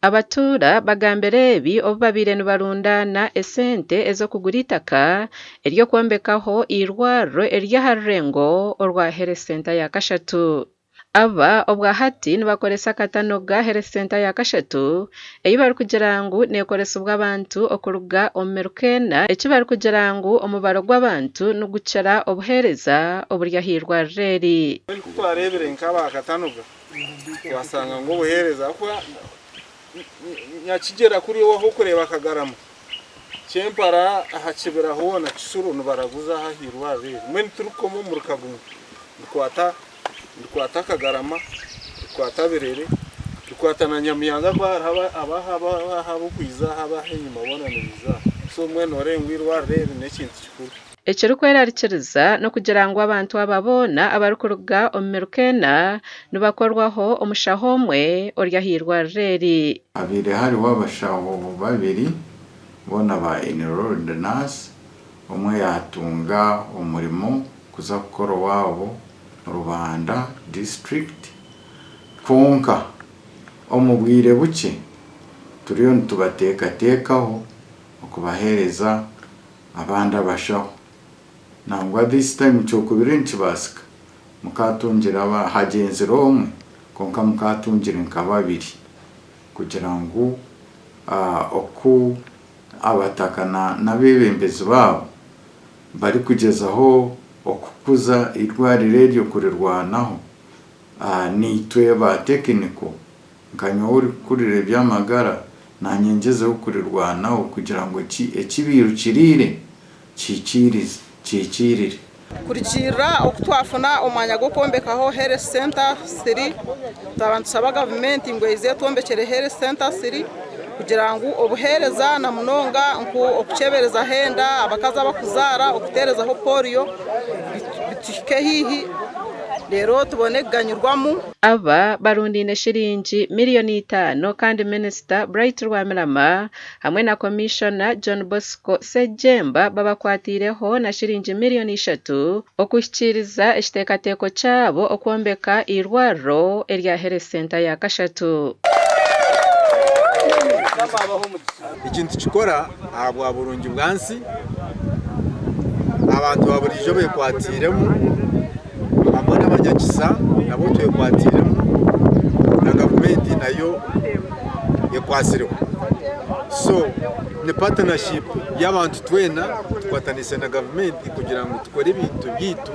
Abatura bagambira ebi obubabire nibarundana esente ez'okugura itaka ery'okwomekaho irwariro ery'aha rurengo orwa Health Center ya Kashatu. Aba obwahati nibakoresa akatanoga Health Center ya Kashatu eyi barikugira ngu neekoresibwa abantu okuruga omu miruka eki barikugira ngu omubaro gw'abantu nigukira obuheereza oburi aha irwariro eri. Twarebere nk'aba akatanoga wasanga ngo obuheereza nyakigera kuri wowe kureba akagarama kyempara aha kibira hona kisuru nibaraguza aha irwariro mwe turukomo mu rukagumu ndikwata akagarama ndikwata birere ndikwata na nyamiyanga haba kwiza haba henyuma bona nibiza so mwe norenga irwariro n'ekintu kikuru ekirikwerarikiriza no kugira ngu abantu ababona abarikuruga omu miruka nibakorwaho omushaho omwe ori aha irwariro eri. Habire hariho abashaho babiri bona ba enrolled nurse omwe yatunga omurimo kuza kukora wabo Rubanda district konka omubwire buke turiyo nitubateekaho okubaheereza abandi abashaho nangwa this time kyokubiri nkibasika mukatungira hagenzera omwe konka mukatungira nka babiri kugira ngu oku abataka n'abebembezi babo bari kugezaho okukuza irwariro eryo kurirwanaho nitwe ba tekiniko nkanyowe uri kurira eby'amagara nanyengezeho kurirwanaho kugira ngo ekibiru kirire kikirire kurikira okutwafuna omwanya gw'okwombekaho Health Center 3 tabantusaba gavumenti ngo ize twombekere Health Center 3 kugira ngu obuheereza na munonga nku okucebereza henda abakazi abakuzara okuterezaho polio bitike hihi lero tubone kuganyurwamu. Aba barundine shiringi miliyoni 5 kandi Minister Bright Rwamirama hamwe na Commissioner John Bosco Sejemba babakwatireho na shiringi miliyoni 3 okushyikiriza ekiteekateeko kyabo okwombeka irwariro erya Health Center ya Kashatu. Ikintu kikora ahabwa burungi bwansi abantu baburijo bekwatiremu hamwe n'abanyakisa nabo twekwatiremu na gavumenti nayo yekwasireho so ni partnership y'abantu twena tukwatanise na gavumenti kugira ngo tukore ibintu byitu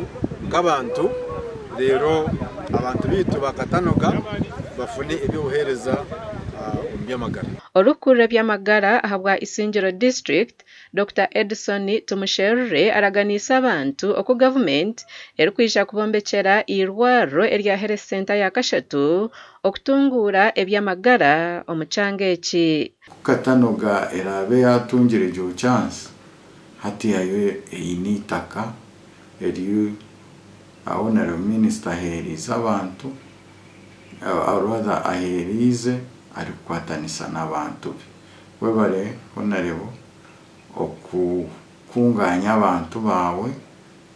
nk'abantu rero abantu bitu bakatanoga bafune ebyobuheereza by'amagara. Orukura by'amagara ahabwa Isingiro District Dr. Edison Tumusherure araganisa abantu oku government erikwisha kubombekera irwariro erya Health Center ya Kashatu okutungura eby'amagara omucanga eki. Katanoga erabe yatungire ejo chance hati yayo eyinitaka eri Honorable Minister aherize abantu rather aherize ari kwatanisa n'abantu webare Honorable okukunganya abantu bawe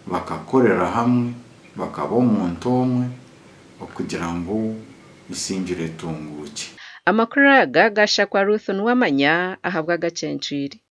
bakakorera hamwe bakaba omuntu omwe okugira ngo Isingiro etunguke. Amakuru aga gashakwa Ruth Nwamanya ahabwa gacenchiri.